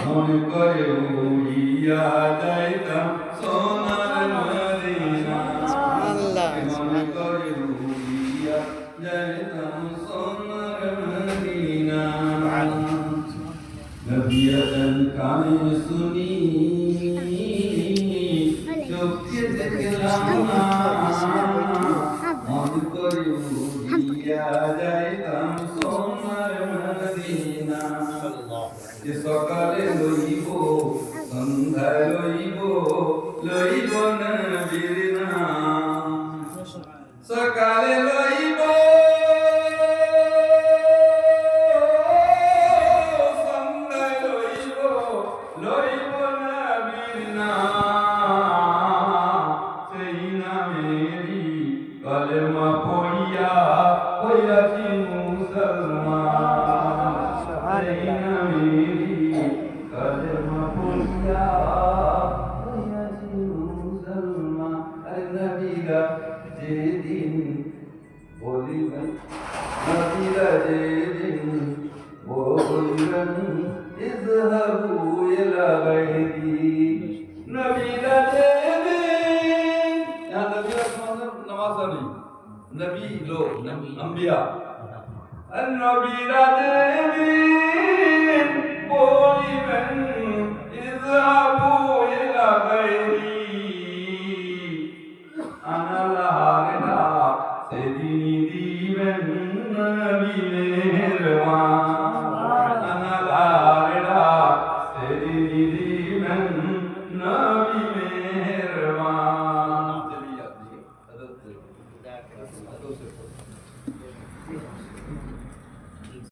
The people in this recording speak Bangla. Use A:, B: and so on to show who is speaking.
A: মনে করে উড়িয়া যাইতাম সোনার মদিনা মনে করে উড়িয়া যাইতাম সোনার মদিনা নবিয়ান কানে শুনি চোখে দেখলাম না মনে করে উড়িয়া যাইতাম সোনার মদিনা যে সকালে লইব সন্ধ্যায় লইব নবীর নাম সকালে লইব সন্ধ্যায় লইব নবীর নাম সেই নামেরই কলেমা পড়িয়া হইয়াছি মুসলমান সেই নামেরই কলেমা পড়িয়া হইয়াছি মুসলমান আরে নবীরা যেদিন বলিবেন নবীরা যেদিন বলিবেন ইযহাবু ইলা গায়রি নবীরা যেদিন নবীরা নামাজ নেই নবী লোক আম্বিয়া নবীরা যেদিন বলিবেন ইযহাবু